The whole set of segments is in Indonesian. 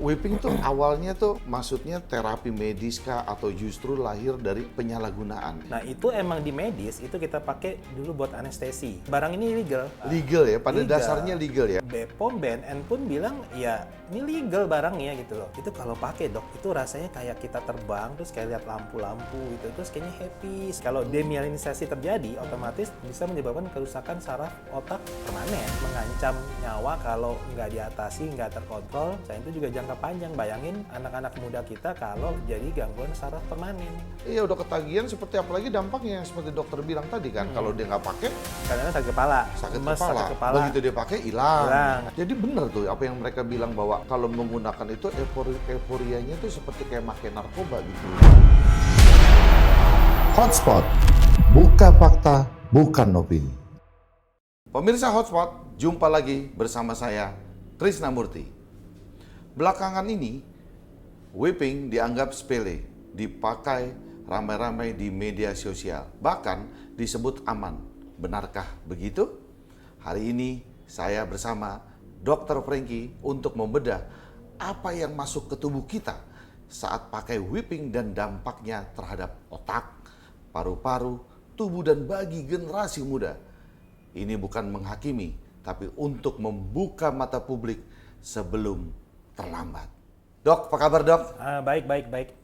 whipping tuh awalnya tuh maksudnya terapi medis kah atau justru lahir dari penyalahgunaan? Nah itu emang di medis itu kita pakai dulu buat anestesi. Barang ini legal. Legal ya, pada Legal. dasarnya legal ya. BPOM, BNN pun bilang ya ini legal barangnya gitu loh. Itu kalau pakai dok, itu rasanya kayak kita terbang terus kayak lihat lampu-lampu gitu, terus kayaknya happy. Kalau demyelinisasi terjadi, otomatis bisa menyebabkan kerusakan saraf otak permanen, mengancam nyawa kalau nggak diatasi, nggak terkontrol. Selain itu juga jangka panjang. Bayangin anak-anak muda kita kalau jadi gangguan saraf permanen. Iya udah ketagihan seperti apalagi dampaknya yang seperti dokter bilang tadi kan, kalau dia nggak pakai Kadang-kadang sakit kepala, sakit lemes, kepala. Begitu dia pakai hilang. Jadi benar tuh apa yang mereka bilang bahwa kalau menggunakan itu euforianya tuh seperti kayak makan narkoba gitu. Hotspot, buka fakta, bukan opini. Pemirsa Hotspot, jumpa lagi bersama saya, Krisnamurti. Belakangan ini, whipping dianggap sepele, dipakai ramai-ramai di media sosial, bahkan disebut aman. Benarkah begitu? Hari ini saya bersama Dr. Franky untuk membedah apa yang masuk ke tubuh kita saat pakai whipping dan dampaknya terhadap otak, paru-paru, tubuh dan bagi generasi muda. Ini bukan menghakimi, tapi untuk membuka mata publik sebelum terlambat. Dok, apa kabar dok? Baik.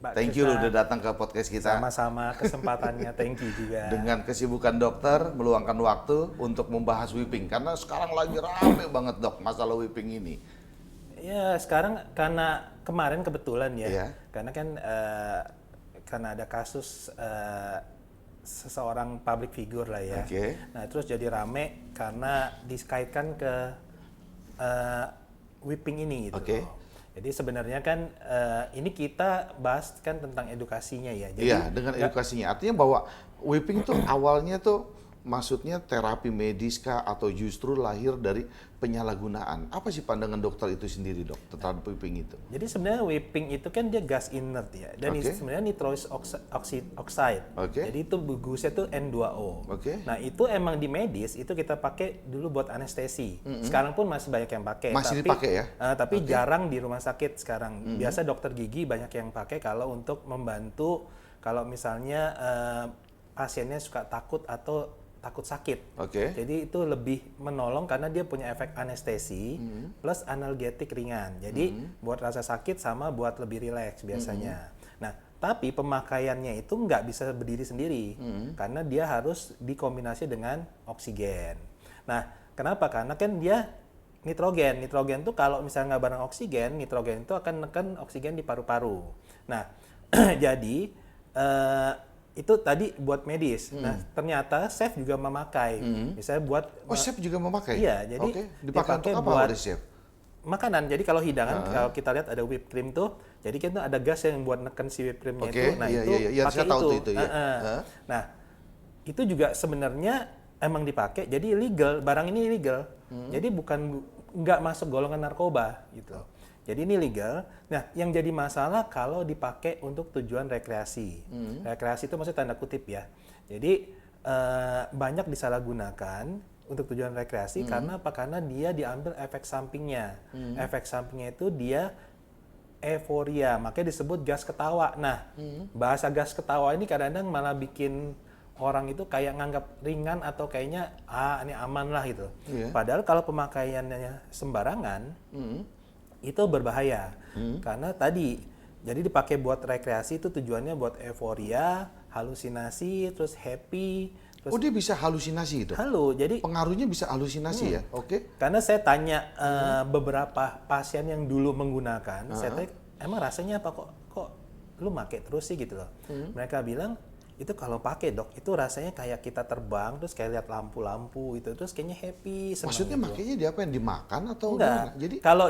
Pak Thank you Krisna. udah datang ke podcast kita. Sama-sama kesempatannya, thank you juga. Dengan kesibukan dokter, meluangkan waktu untuk membahas whipping. Karena sekarang lagi rame banget dok masalah whipping ini. Ya sekarang karena kemarin kebetulan ya, Iya. karena kan karena ada kasus seseorang public figure lah ya. Oke. Nah terus jadi rame karena dikaitkan ke whipping ini gitu. Oke. loh. Jadi sebenarnya kan ini kita bahas kan tentang edukasinya ya. Jadi, Iya, dengan edukasinya. Artinya bahwa whipping tuh awalnya tuh maksudnya terapi medis kah atau justru lahir dari penyalahgunaan? Apa sih pandangan dokter itu sendiri dok terhadap whipping itu? Jadi sebenarnya whipping itu kan dia gas inert ya, dan Oke. sebenarnya nitrous oxide. Oke. Jadi itu bagusnya tuh N2O. Oke. Nah itu emang di medis itu kita pakai dulu buat anestesi. Sekarang pun masih banyak yang pakai. Masih dipakai ya? Tapi jarang di rumah sakit sekarang. Biasa dokter gigi banyak yang pakai kalau untuk membantu kalau misalnya pasiennya suka takut atau takut sakit. Oke. Jadi itu lebih menolong karena dia punya efek anestesi plus analgetik ringan. Jadi buat rasa sakit sama buat lebih rileks biasanya. Nah, tapi pemakaiannya itu nggak bisa berdiri sendiri karena dia harus dikombinasi dengan oksigen. Nah, kenapa? Karena kan dia nitrogen. Nitrogen tuh kalau misalnya nggak bareng oksigen, nitrogen itu akan neken oksigen di paru-paru. Nah, jadi itu tadi buat medis. Nah, ternyata chef juga memakai. Misalnya buat Oh chef juga memakai? Iya, jadi Oke. Dipakai untuk apa buat oleh chef? makanan. Jadi kalau hidangan kalau kita lihat ada whipped cream tuh, jadi kita ada gas yang buat neken si whipped creamnya Oke, itu. Nah, iya, itu iya, pakai saya tahu itu. tuh itu, iya. Nah, itu juga sebenarnya emang dipakai. Jadi legal, barang ini legal. Jadi bukan nggak masuk golongan narkoba gitu. Jadi ini legal. Nah, yang jadi masalah kalau dipakai untuk tujuan rekreasi. Rekreasi itu maksudnya tanda kutip ya. Jadi banyak disalahgunakan untuk tujuan rekreasi karena apa? Karena dia diambil efek sampingnya. Efek sampingnya itu dia euforia, makanya disebut gas ketawa. Nah, bahasa gas ketawa ini kadang-kadang malah bikin orang itu kayak nganggap ringan atau kayaknya ini aman lah gitu. Iya. Padahal kalau pemakaiannya sembarangan itu berbahaya karena tadi jadi dipakai buat rekreasi itu tujuannya buat euforia, halusinasi, terus happy, terus Oh dia bisa halusinasi gitu? halo. Jadi Pengaruhnya bisa halusinasi ya? Oke. karena saya tanya beberapa pasien yang dulu menggunakan, saya tanya emang rasanya apa kok lu make terus sih gitu loh. Mereka bilang itu kalau pakai dok itu rasanya kayak kita terbang terus kayak lihat lampu-lampu itu terus kayaknya happy senang. Maksudnya gitu. makanya dia apa yang dimakan atau Enggak. gimana? Jadi Kalau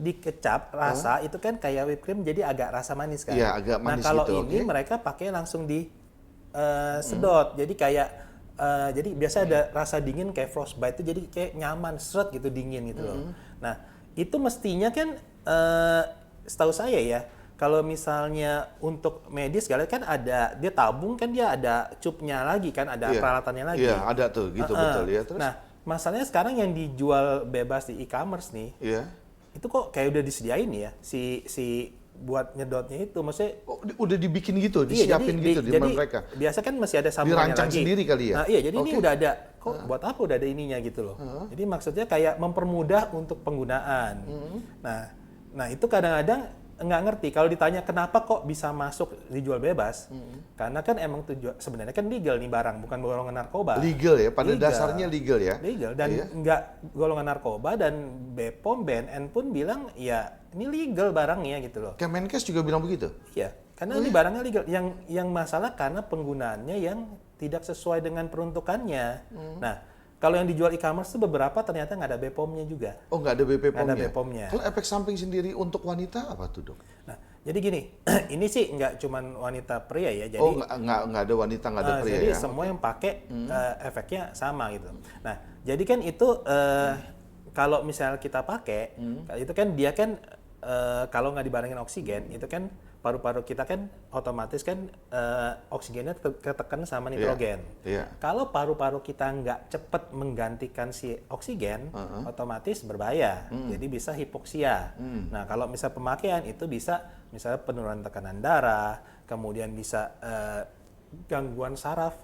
dikecap rasa itu kan kayak whipped cream jadi agak rasa manis kan. Iya, agak manis nah kalau gitu, ini oke. mereka pakai langsung di sedot. Jadi kayak jadi biasa ada rasa dingin kayak frostbite itu jadi kayak nyaman seret gitu dingin gitu loh. Nah itu mestinya kan setahu saya ya. Kalau misalnya untuk medis kalian kan ada dia tabung kan dia ada cupnya lagi kan ada Iya. peralatannya lagi. Iya, ada tuh gitu betul ya. Terus Nah, masalahnya sekarang yang dijual bebas di e-commerce nih, iya. itu kok kayak udah disediain ya si buat nyedotnya itu, maksudnya Oh, udah dibikin gitu, iya, disiapin jadi, gitu di jadi mereka. biasa kan masih ada sambungannya Dirancang lagi. sendiri kali ya? Nah, iya, jadi ini Oke. udah ada. Kok buat apa udah ada ininya gitu loh. Jadi maksudnya kayak mempermudah untuk penggunaan. Nah itu kadang-kadang nggak ngerti kalau ditanya kenapa kok bisa masuk dijual bebas. Karena kan emang sebenarnya kan legal nih barang, bukan golongan narkoba. Legal ya, pada Legal. dasarnya legal ya. Legal dan Iya. nggak golongan narkoba, dan BPOM, BNN pun bilang ya ini legal barangnya gitu loh. Kemenkes juga bilang begitu. Iya, karena ini barangnya legal. Yang masalah karena penggunaannya yang tidak sesuai dengan peruntukannya. Nah, kalau yang dijual e-commerce itu beberapa ternyata nggak ada BPOM-nya juga. Oh, nggak ada BPOM-nya. Nggak ada BPOM-nya. Kalau efek samping sendiri untuk wanita apa tuh, Dok? Nah, jadi gini, ini sih nggak cuman wanita pria ya. Jadi, Oh, nggak ada wanita, nggak ada pria jadi ya. semua yang pakai efeknya sama gitu. Nah, jadi kan itu kalau misalnya kita pakai, itu kan dia kan kalau nggak dibarengin oksigen, itu kan paru-paru kita kan otomatis kan oksigennya ketekan sama nitrogen. Iya. Kalau paru-paru kita nggak cepat menggantikan si oksigen, otomatis berbahaya. Jadi bisa hipoksia. Nah, kalau misal pemakaian itu bisa misalnya penurunan tekanan darah, kemudian bisa gangguan saraf,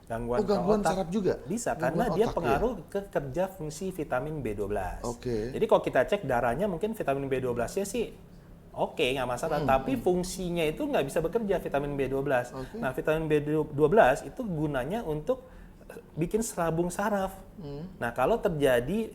gangguan ke gangguan otak. saraf juga? Bisa, Gangguan karena dia otak, pengaruh ke kerja fungsi vitamin B12. Oke. Jadi kalau kita cek darahnya mungkin vitamin B12-nya sih oke, nggak masalah. Tapi fungsinya itu nggak bisa bekerja vitamin B12. Nah, vitamin B12 itu gunanya untuk bikin serabung saraf. Nah, kalau terjadi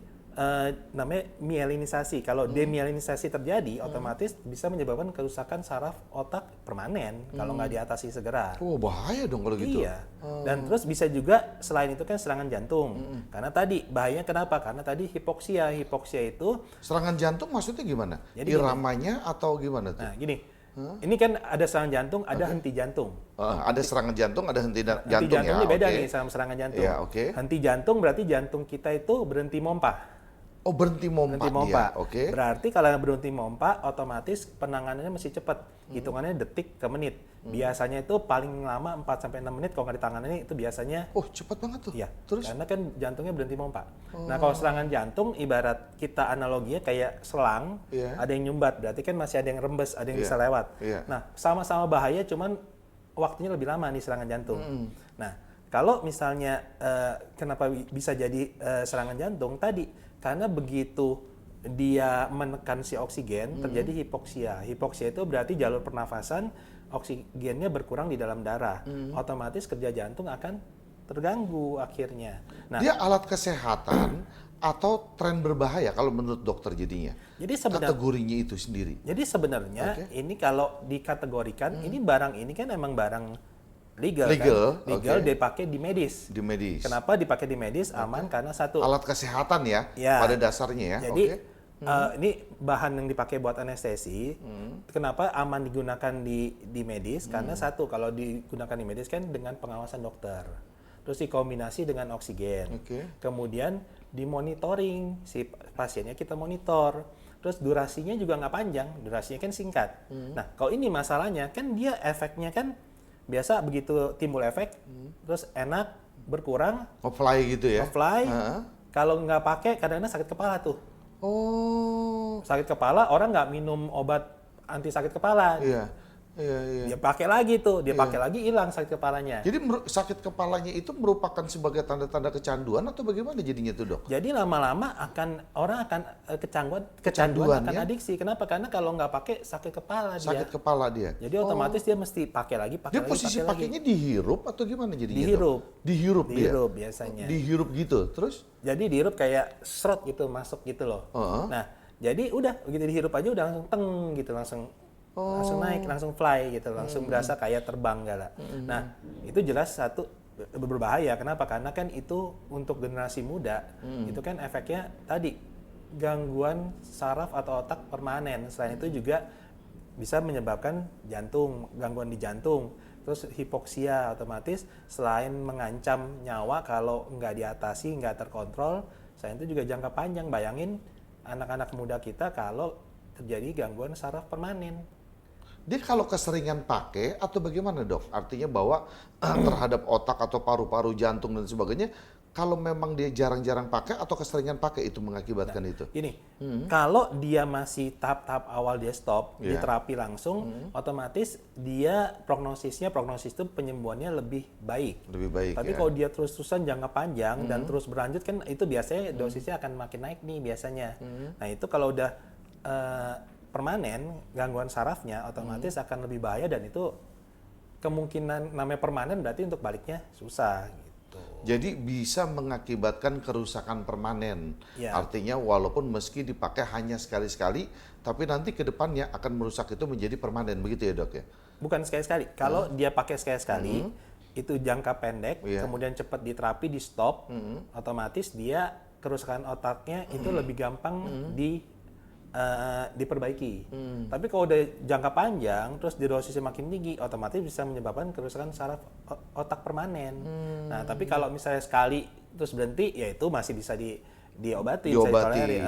namanya mielinisasi. Kalau demyelinisasi terjadi, otomatis bisa menyebabkan kerusakan saraf otak permanen kalau nggak diatasi segera. Oh, bahaya dong kalau gitu. Iya. Dan terus bisa juga selain itu kan serangan jantung. Karena tadi bahayanya kenapa? Karena tadi hipoksia. Hipoksia itu Serangan jantung maksudnya gimana? Jadi Iramanya atau gimana tuh? nah gini. Ini kan ada serangan jantung, ada henti jantung. Ada serangan jantung, ada henti Henti jantung jantung ya. ini beda Oke. nih sama serangan jantung. Iya, oke. Henti jantung berarti jantung kita itu berhenti mompa. Oh, berhenti mompa Berhenti mompa. dia. Oke. Berarti kalau yang berhenti mompa, otomatis penanganannya mesti cepat. Hitungannya detik ke menit. Biasanya itu paling lama 4-6 menit, kalau nggak ditangani itu biasanya Oh, cepat banget tuh. iya. Terus? Karena kan jantungnya berhenti mompa. Nah, kalau serangan jantung ibarat kita analoginya kayak selang, Iya. ada yang nyumbat, berarti kan masih ada yang rembes, ada yang Iya. bisa lewat. Iya. Nah, sama-sama bahaya, cuman waktunya lebih lama nih serangan jantung. Nah, kalau misalnya kenapa bisa jadi serangan jantung tadi? Karena begitu dia menekan si oksigen, terjadi hipoksia. Hipoksia itu berarti jalur pernafasan oksigennya berkurang di dalam darah. Otomatis kerja jantung akan terganggu akhirnya. Nah, Dia alat kesehatan atau tren berbahaya kalau menurut dokter jadinya? jadi sebenarnya Kategorinya itu sendiri. Jadi ini kalau dikategorikan, ini barang ini kan emang barang legal, Legal, kan? Legal oke. dipakai di medis. Di medis. Kenapa dipakai di medis? Aman karena satu. Alat kesehatan ya, Ya. pada dasarnya ya. Jadi Oke. ini bahan yang dipakai buat anestesi. Kenapa aman digunakan di medis? Karena satu, kalau digunakan di medis kan dengan pengawasan dokter. Terus dikombinasi dengan oksigen. Oke. Kemudian dimonitoring si pasiennya, kita monitor. Terus durasinya juga nggak panjang, durasinya kan singkat. Nah, kalau ini masalahnya kan dia efeknya kan biasa begitu timbul efek, terus enak, berkurang, Nge-fly gitu ya? fly. Heeh. Kalau nggak pakai kadang-kadang sakit kepala tuh. Oh, Sakit kepala orang nggak minum obat anti sakit kepala. iya. Iya, iya. Dia pakai lagi tuh, dia pakai lagi hilang sakit kepalanya. Jadi sakit kepalanya itu merupakan sebagai tanda-tanda kecanduan atau bagaimana jadinya tuh, Dok? Jadi lama-lama orang akan kecanduan akan ya? adiksi. Kenapa? Karena kalau nggak pakai sakit kepala dia. Sakit kepala dia. Jadi otomatis dia mesti pakai lagi, pakai Dia lagi, posisi pakai lagi. pakainya dihirup atau gimana jadinya? Dok? Dihirup. Dihirup dia? Dihirup biasanya. Dihirup gitu, terus? Jadi dihirup kayak serot gitu, masuk gitu loh. Heeh. Nah, jadi udah begitu dihirup aja udah langsung teng gitu, langsung naik, langsung fly gitu, langsung berasa kayak terbang gala. Nah, itu jelas satu berbahaya. Kenapa? Karena kan itu untuk generasi muda, itu kan efeknya tadi gangguan saraf atau otak permanen. Selain itu juga bisa menyebabkan jantung, gangguan di jantung. Terus hipoksia otomatis selain mengancam nyawa kalau nggak diatasi, nggak terkontrol, selain itu juga jangka panjang. Bayangin anak-anak muda kita kalau terjadi gangguan saraf permanen. Dia kalau keseringan pakai atau bagaimana, Dok? Artinya bahwa terhadap otak atau paru-paru, jantung dan sebagainya kalau memang dia jarang-jarang pakai atau keseringan pakai itu mengakibatkan itu? Gini, kalau dia masih tahap-tahap awal dia stop, Iya. di terapi langsung, otomatis dia prognosis itu penyembuhannya lebih baik. Lebih baik Tapi ya. kalau dia terus-terusan jangka panjang dan terus berlanjut kan itu biasanya dosisnya akan makin naik nih biasanya. Nah itu kalau udah permanen gangguan sarafnya otomatis akan lebih bahaya dan itu kemungkinan namanya permanen berarti untuk baliknya susah gitu. Jadi bisa mengakibatkan kerusakan permanen. Ya. Artinya walaupun meski dipakai hanya sekali-sekali, tapi nanti ke depannya akan merusak itu menjadi permanen. Begitu ya dok ya? Bukan sekali-sekali. Kalau dia pakai sekali-sekali, itu jangka pendek, Iya. kemudian cepat diterapi, di stop, otomatis dia kerusakan otaknya itu lebih gampang diperbaiki. Tapi kalau udah jangka panjang, terus di dosisnya makin tinggi, otomatis bisa menyebabkan kerusakan saraf otak permanen. Nah, tapi kalau misalnya sekali terus berhenti, ya itu masih bisa diobati, bisa Diobati. ditolerir.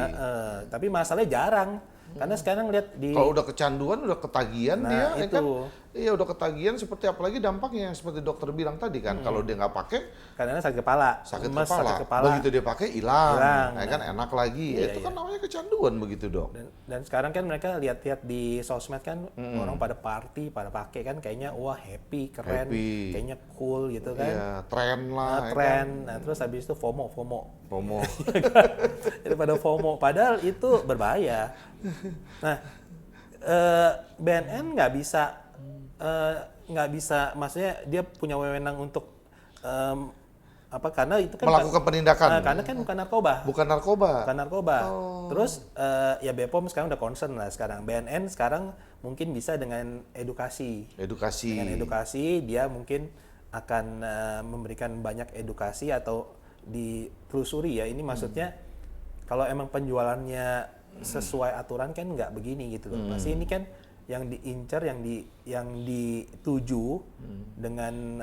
Tapi masalahnya jarang. Karena sekarang lihat di Kalau udah kecanduan, udah ketagihan Nah, dia, ya itu. kan? Iya udah ketagihan seperti apalagi dampaknya yang seperti dokter bilang tadi kan, kalau dia nggak pakai kadang-kadang sakit kepala, sakit lemes, kepala. Begitu dia pakai hilang, Hilang. ya kan enak lagi. Iya, Itu kan iya. namanya kecanduan begitu dok. dan sekarang kan mereka lihat-lihat di sosmed kan orang pada party, pada pakai kan kayaknya wah happy, keren, Happy. kayaknya cool gitu kan. Iya tren lah. ya kan? Tren. Nah, terus habis itu FOMO. Pomo. Jadi pada FOMO, padahal itu berbahaya. Nah, BNN nggak bisa, maksudnya dia punya wewenang untuk karena itu kan Melakukan penindakan. karena kan bukan narkoba. Bukan narkoba. Bukan narkoba. Terus ya BPOM sekarang udah concern lah sekarang. BNN sekarang mungkin bisa dengan edukasi. Edukasi. Dengan edukasi dia mungkin akan memberikan banyak edukasi atau ditelusuri ya. Ini maksudnya kalau emang penjualannya sesuai aturan kan nggak begini gitu loh. Pasti ini kan yang diincar, yang dituju dengan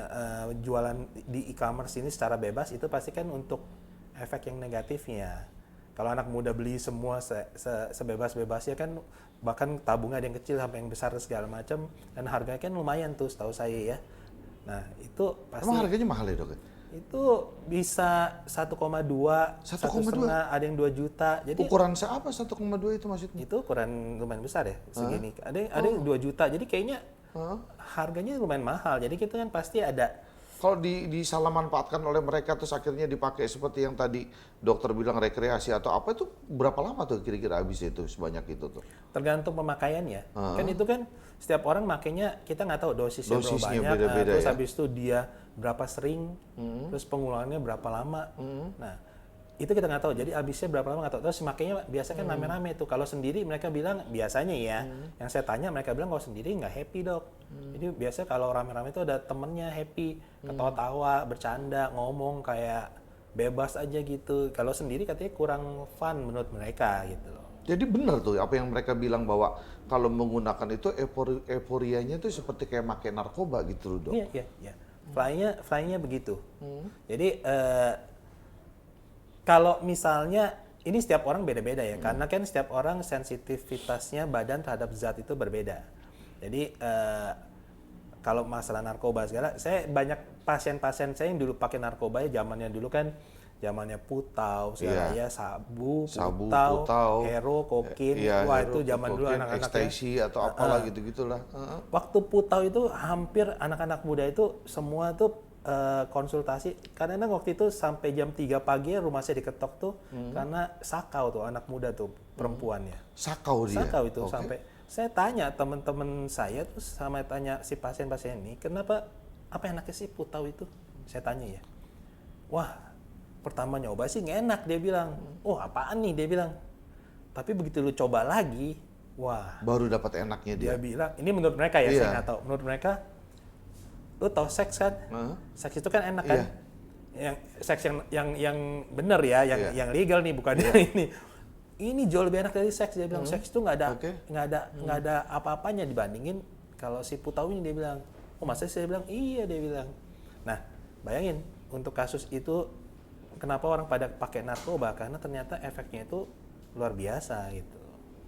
jualan di e-commerce ini secara bebas itu pasti kan untuk efek yang negatifnya. Kalau anak muda beli semua sebebas-bebasnya kan, bahkan tabungan ada yang kecil sampai yang besar segala macam, dan harganya kan lumayan tuh setahu saya ya. Nah itu pasti Emang harganya mahal ya dok? itu bisa 1,2, 1,5, ada yang 2 juta. Jadi Ukuran seapa 1,2 itu maksudnya? itu ukuran lumayan besar ya segini. Ada yang 2 juta. Jadi kayaknya harganya lumayan mahal. Jadi kita kan pasti ada. Kalau disalah manfaatkan oleh mereka terus akhirnya dipakai seperti yang tadi dokter bilang rekreasi atau apa, itu berapa lama tuh kira-kira habis itu sebanyak itu tuh? Tergantung pemakaiannya. Kan itu kan setiap orang makainya kita nggak tahu dosisnya berapa Dosisnya banyak. beda-beda Terus ya? habis itu dia berapa sering, terus pengulangannya berapa lama. Nah itu kita nggak tahu. Jadi habisnya berapa lama nggak tahu. Terus makanya biasanya kan rame-rame tuh. Kalau sendiri mereka bilang biasanya ya, yang saya tanya mereka bilang kalau sendiri nggak happy dok. Jadi biasanya kalau rame-rame itu ada temennya happy, ketawa-tawa, bercanda, ngomong kayak bebas aja gitu. Kalau sendiri katanya kurang fun menurut mereka gitu loh. Jadi benar tuh apa yang mereka bilang bahwa kalau menggunakan itu euforianya tuh seperti kayak pakai narkoba gitu loh dok. Iya. Fly-nya begitu. Jadi kalau misalnya ini setiap orang beda-beda ya, karena kan setiap orang sensitivitasnya badan terhadap zat itu berbeda. Jadi kalau masalah narkoba segala, saya banyak pasien-pasien saya yang dulu pakai narkoba ya zamannya dulu kan, zamannya putau segala ya, sabu, putau, hero, kokin, wah itu zaman dulu anak-anak ekstasi atau apalah gitu-gitulah. Waktu putau itu hampir anak-anak muda itu semua tuh konsultasi, karena waktu itu sampai jam 3 pagi rumah saya diketok tuh karena sakau tuh anak muda tuh perempuannya. Sakau dia? Sakau itu sampai saya tanya teman-teman saya tuh sama tanya si pasien-pasien ini, kenapa apa enaknya sih putau itu? Saya tanya ya. Wah, pertama nyoba sih nggak enak dia bilang. Oh apaan nih dia bilang. Tapi begitu lu coba lagi, wah. Baru dapat enaknya dia. Dia bilang, ini menurut mereka ya, saya nggak tahu. Menurut mereka, lu tau seks kan? Seks itu kan enak kan? Yang seks yang benar ya, yang legal nih, bukan ini. Ini jauh lebih enak dari seks, dia bilang. Seks itu nggak ada apa-apanya dibandingin kalau si putau ini, dia bilang. Oh masa sih? Saya bilang iya, dia bilang. Nah bayangin untuk kasus itu kenapa orang pada pakai narkoba, karena ternyata efeknya itu luar biasa gitu.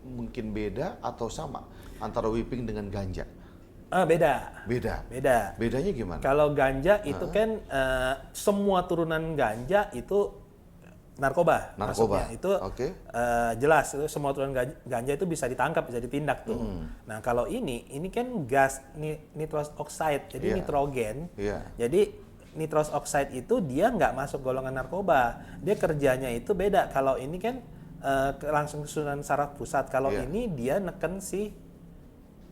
Mungkin beda atau sama antara whipping dengan ganja? Beda. Beda. Beda. Bedanya gimana? Kalau ganja itu kan semua turunan ganja itu narkoba. Narkoba. Maksudnya. Itu Oke. jelas itu semua turunan ganja itu bisa ditangkap, bisa ditindak tuh. Nah, kalau ini kan gas nitrous oxide, jadi Iya. nitrogen. Iya. Jadi nitrous oxide itu dia nggak masuk golongan narkoba. Dia kerjanya itu beda. Kalau ini kan langsung kesusunan saraf pusat. Kalau Iya. ini dia neken si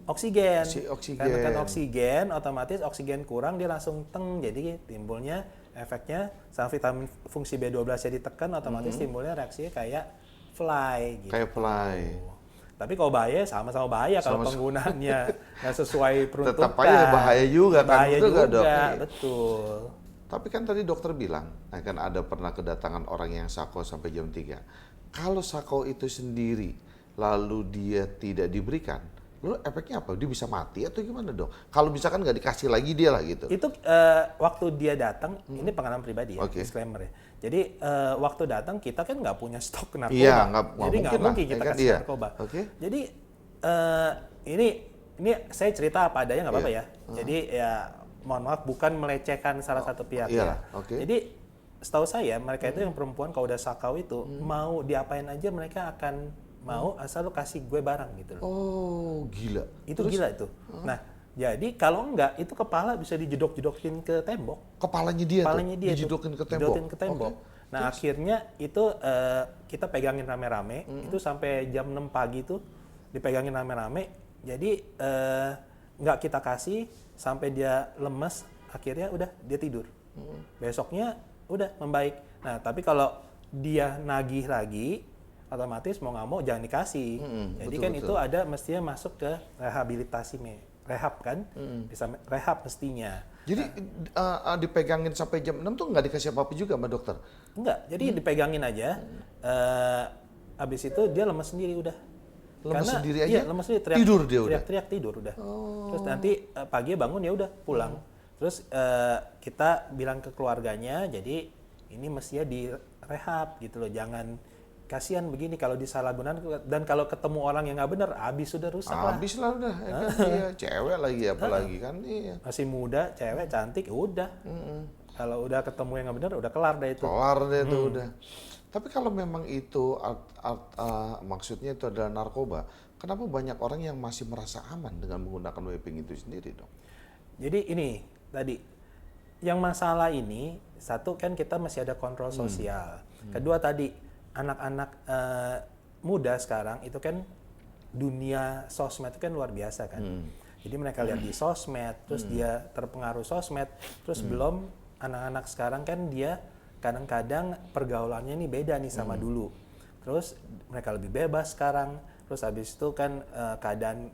oksigen. Si oksigen. Karena kan oksigen, otomatis oksigen kurang dia langsung teng. Jadi timbulnya efeknya sama vitamin fungsi B12-nya ditekan, otomatis timbulnya reaksinya kayak fly gitu. Kayak fly. Tapi kalau bahaya sama-sama bahaya kalau penggunaannya nggak sesuai peruntukan. Tetap aja bahaya juga kan. Bahaya Betul juga, nggak, Dok? Iya. betul. Tapi kan tadi dokter bilang akan ada pernah kedatangan orang yang sako sampai jam 3. Kalau sako itu sendiri lalu dia tidak diberikan, lalu efeknya apa? Dia bisa mati atau gimana, Dok? Kalau misalkan nggak dikasih lagi dia lah gitu. Itu waktu dia datang, ini pengalaman pribadi ya, Oke. disclaimer ya. Jadi waktu datang kita kan nggak punya stok narkoba. Iya, nggak Jadi nggak mungkin lah, mungkin ya kita kan? kasih Iya. narkoba. Oke. Jadi ini saya cerita apa adanya nggak apa-apa Iya. ya. Jadi ya mohon maaf bukan melecehkan salah satu pihak Iya, ya. oke. Jadi setahu saya mereka itu yang perempuan kalau udah sakau itu mau diapain aja mereka akan mau asal lu kasih gue barang gitu loh. Oh, gila. Itu gila itu. Nah, jadi kalau enggak itu kepala bisa dijedok-jedokin ke tembok. Kepalanya dia Kepalanya tuh dia dijedokin tuh, ke tembok. jedotin ke tembok. Oke. Nah, akhirnya itu kita pegangin rame-rame, itu sampai jam 6 pagi tuh dipegangin rame-rame. Jadi nggak kita kasih sampai dia lemes, akhirnya udah dia tidur. Besoknya udah membaik. Nah, tapi kalau dia nagih lagi, otomatis mau nggak mau jangan dikasih. Jadi betul, kan betul. itu ada mestinya masuk ke rehabilitasi rehab kan, bisa rehab mestinya. Jadi dipegangin sampai jam 6 tuh nggak dikasih apa-apa juga sama dokter? Enggak, jadi dipegangin aja. Habis itu dia lemes sendiri udah. Lemes sendiri aja? Iya, lemes sendiri. Tidur dia udah? Teriak-teriak tidur udah. Terus nanti pagi bangun ya udah pulang. Terus kita bilang ke keluarganya, jadi ini mestinya direhab gitu loh. Jangan kasihan begini kalau disalahgunakan dan kalau ketemu orang yang nggak benar, habis sudah rusak lah. Habis lah udah, ya kan? Iya, cewek lagi apalagi kan, iya. Masih muda, cewek cantik, udah. Kalau udah ketemu yang nggak benar, udah kelar deh itu. Kelar deh tuh udah. Tapi kalau memang itu maksudnya itu adalah narkoba, kenapa banyak orang yang masih merasa aman dengan menggunakan vaping itu sendiri, dong? Jadi ini tadi yang masalah ini satu kan kita masih ada kontrol sosial. Kedua tadi anak-anak muda sekarang itu kan dunia sosmed itu kan luar biasa kan. Jadi mereka lihat di sosmed, terus dia terpengaruh sosmed, terus belum anak-anak sekarang kan dia kadang-kadang pergaulannya nih beda nih sama dulu. Terus mereka lebih bebas sekarang. Terus habis itu kan keadaan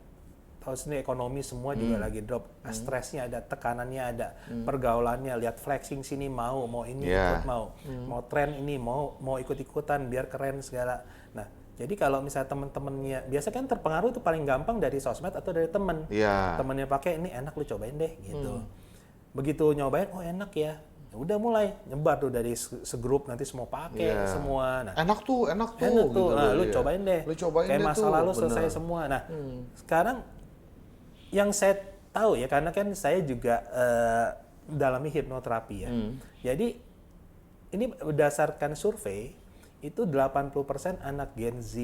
tahu sendiri ekonomi semua juga lagi drop, stresnya ada, tekanannya ada, pergaulannya lihat flexing sini mau ini ikut mau tren ini mau ikut-ikutan biar keren segala. Nah, jadi kalau misalnya teman-temannya biasa kan terpengaruh itu paling gampang dari sosmed atau dari teman. Temannya pakai ini enak lu cobain deh gitu. Begitu nyobain oh enak ya. Udah mulai nyebar tuh dari segrup nanti semua pakai semua. Nah, enak tuh gitu. loh, Nah, lu iya. cobain deh. Lu cobain kayak deh masa tuh, lalu bener. selesai semua. Nah, sekarang yang saya tahu ya karena kan saya juga dalami hipnoterapi ya. Jadi ini berdasarkan survei itu 80% anak Gen Z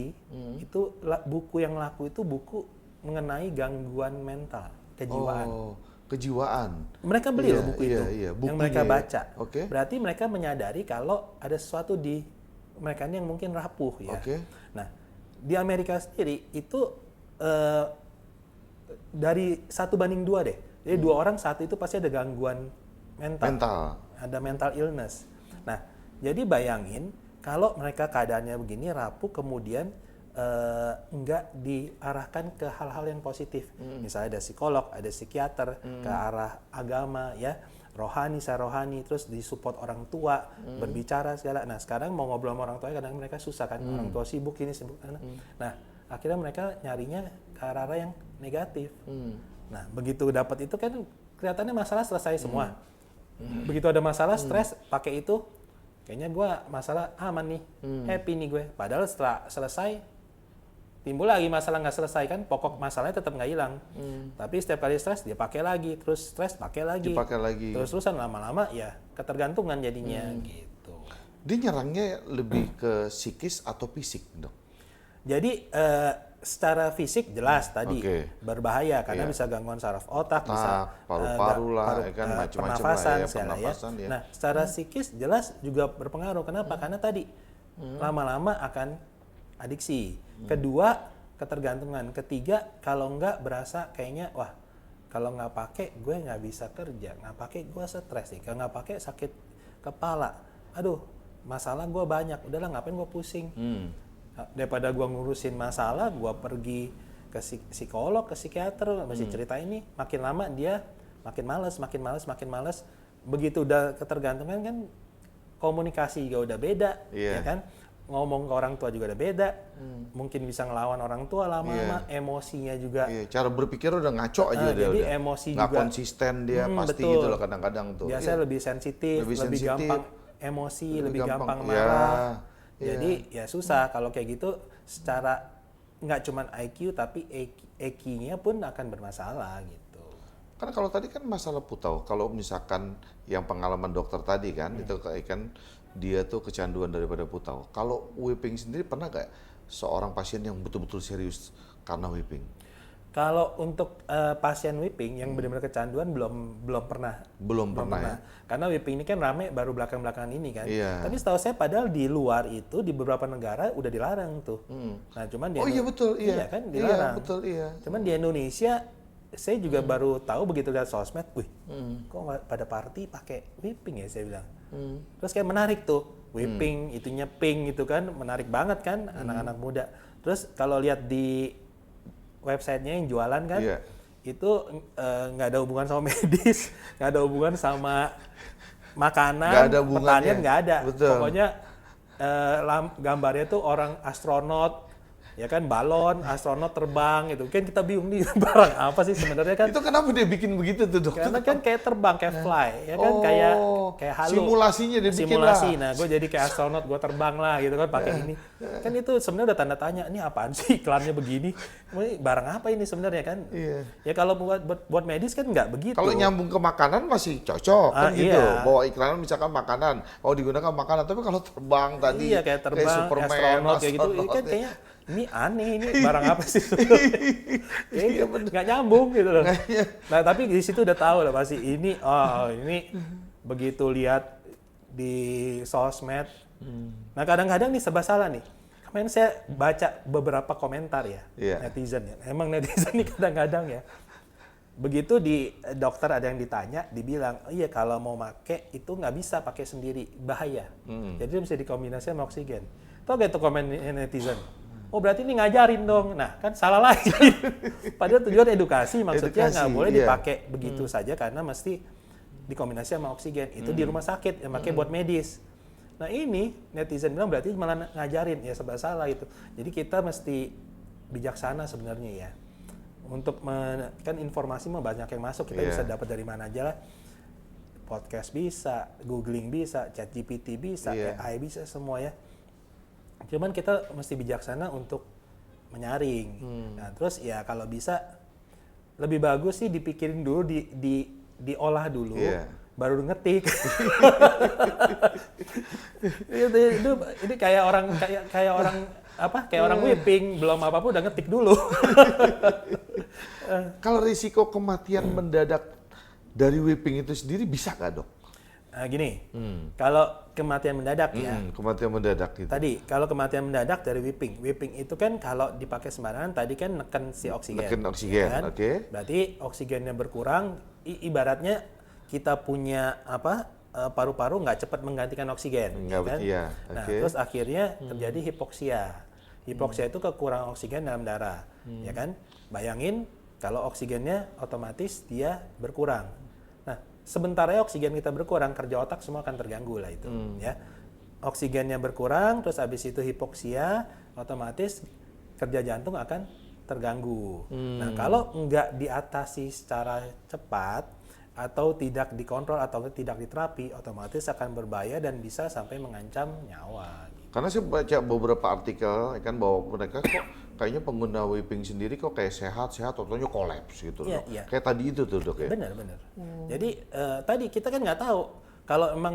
itu buku yang laku itu buku mengenai gangguan mental, kejiwaan. Oh, kejiwaan. Mereka beli loh buku itu yang bukunya mereka ya. baca. Oke. Berarti mereka menyadari kalau ada sesuatu di mereka yang mungkin rapuh ya. Oke. Nah, di Amerika sendiri itu dari 1:2 deh. Jadi 2 orang satu itu pasti ada gangguan mental. Ada mental illness. Nah, jadi bayangin kalau mereka keadaannya begini rapuh kemudian enggak diarahkan ke hal-hal yang positif. Misalnya ada psikolog, ada psikiater, ke arah agama ya, rohani, terus disupport orang tua, berbicara segala. Nah, sekarang mau ngobrol sama orang tua kadang mereka susah kan, orang tua sibuk ini sibuk sana. Nah, akhirnya mereka nyarinya ke arah yang negatif. Nah, begitu dapat itu kan kelihatannya masalah selesai semua. Begitu ada masalah stres pakai itu, kayaknya gue masalah aman nih, happy nih gue. Padahal setelah selesai timbul lagi masalah nggak selesai kan, pokok masalahnya tetap nggak hilang. Tapi setiap kali stres dia pakai lagi, terus stres pakai lagi. Dipakai lagi. Terus-terusan lama-lama ya ketergantungan jadinya gitu. Dia nyerangnya lebih ke psikis atau fisik, Dok? Jadi secara fisik jelas tadi berbahaya karena Iya. bisa gangguan saraf otak, bisa paru-paru lah, kan macam-macam pernafasan, lah ya, segala pernafasan ya. Nah, secara psikis jelas juga berpengaruh. Kenapa? Karena tadi lama-lama akan adiksi. Kedua, ketergantungan. Ketiga, kalau nggak berasa kayaknya wah kalau nggak pakai gue nggak bisa kerja, nggak pakai gue stres nih, kalau nggak pakai sakit kepala. Aduh, masalah gue banyak. Udahlah ngapain gue pusing. Daripada gue ngurusin masalah, gue pergi ke psikolog, ke psikiater, masih cerita ini, makin lama dia makin males. Begitu udah ketergantungan kan, komunikasi juga udah beda, ya kan? Ngomong ke orang tua juga udah beda, mungkin bisa ngelawan orang tua lama-lama, emosinya juga. Cara berpikir udah ngaco aja dia. Jadi udah. emosi nggak juga. konsisten dia pasti Betul. gitu loh kadang-kadang tuh. Biasanya lebih sensitif, lebih gampang emosi, lebih gampang ya. marah. Jadi ya susah kalau kayak gitu secara nggak cuma IQ tapi EQ-nya pun akan bermasalah gitu. Karena kalau tadi kan masalah putau, kalau misalkan yang pengalaman dokter tadi kan, itu kan dia tuh kecanduan daripada putau. Kalau whipping sendiri pernah nggak seorang pasien yang betul-betul serius karena whipping? Kalau untuk pasien whipping yang benar-benar kecanduan belum pernah. Belum pernah ya? Karena whipping ini kan rame baru belakang-belakangan ini kan. Iya. Tapi setahu saya padahal di luar itu di beberapa negara udah dilarang tuh. Nah, cuman di iya betul, iya. Iya kan dilarang. Iya, betul, iya. Cuman di Indonesia saya juga baru tahu begitu lihat sosmed, wih, kok pada party pakai whipping ya saya bilang. Terus kayak menarik tuh, whipping, itunya pink gitu kan, menarik banget kan anak-anak muda. Terus kalau lihat di websitenya yang jualan kan, itu nggak ada hubungan sama medis, nggak ada hubungan sama makanan, pertanian nggak ada. Betul. Pokoknya gambarnya tuh orang astronot, ya kan balon, astronot terbang gitu. Kan kita bingung nih barang apa sih sebenarnya kan? Itu kenapa dia bikin begitu tuh dokter? Karena kan kayak terbang, kayak fly, ya kan kayak halu. Simulasinya dia bikin Simulasi. lah. Nah, gue jadi kayak astronot, gue terbang lah gitu kan pakai ini. Kan itu sebenarnya udah tanda tanya, ini apaan sih iklannya begini? Ini barang apa ini sebenarnya kan? Iya. Ya kalau buat medis kan nggak begitu. Kalau nyambung ke makanan masih cocok kan gitu. Iya. Bawa iklan misalkan makanan, digunakan makanan. Tapi kalau terbang tadi, iya kayak terbang, Superman, astronot kayak gitu, ini kan kayaknya ini aneh, ini barang apa sih? Kayaknya nggak nyambung gitu loh. Nah tapi di situ udah tahu lah pasti ini, ini begitu lihat di sosmed. Nah kadang-kadang nih serba salah nih. Kemarin saya baca beberapa komentar ya, netizen ya. Emang netizen nih kadang-kadang ya. Begitu di dokter ada yang ditanya, dibilang, iya kalau mau pakai itu nggak bisa pakai sendiri, bahaya. Jadi bisa dikombinasi sama oksigen. Tahu gak itu komen netizen? Oh berarti ini ngajarin dong. Nah kan salah lagi. Padahal tujuan edukasi, maksudnya nggak boleh dipakai begitu saja karena mesti dikombinasi sama oksigen. Itu di rumah sakit yang pakai buat medis. Nah ini netizen bilang berarti malah ngajarin, ya serba salah itu. Jadi kita mesti bijaksana sebenarnya ya. Untuk kan informasi mah banyak yang masuk, kita bisa dapat dari mana aja lah. Podcast bisa, googling bisa, ChatGPT bisa, AI bisa semua ya. Cuman kita mesti bijaksana untuk menyaring. Nah, terus ya kalau bisa lebih bagus sih dipikirin dulu, diolah dulu, baru ngetik. Ini kayak orang whipping, belum apa-apa udah ngetik dulu. Kalau risiko kematian mendadak dari whipping itu sendiri bisa nggak dok? Gini, kalau kematian mendadak kematian mendadak gitu. Tadi, kalau kematian mendadak dari whipping itu kan kalau dipakai sembarangan tadi kan neken si oksigen. Neken oksigen, kan? oke. Berarti oksigennya berkurang, ibaratnya kita punya paru-paru nggak cepat menggantikan oksigen. Kan? Nah, terus akhirnya terjadi hipoksia. Hipoksia itu kekurangan oksigen dalam darah, ya kan? Bayangin kalau oksigennya otomatis dia berkurang. Sementara oksigen kita berkurang, kerja otak semua akan terganggu lah itu. Ya, oksigennya berkurang, terus habis itu hipoksia, otomatis kerja jantung akan terganggu. Nah, kalau nggak diatasi secara cepat atau tidak dikontrol atau tidak diterapi, otomatis akan berbahaya dan bisa sampai mengancam nyawa. Karena saya baca beberapa artikel kan bahwa mereka kok kayaknya pengguna vaping sendiri kok kayak sehat-sehat, totalnya kolaps gitu Iya, dok. iya. Kayak tadi itu tuh dok ya. Benar. Jadi tadi kita kan nggak tahu kalau emang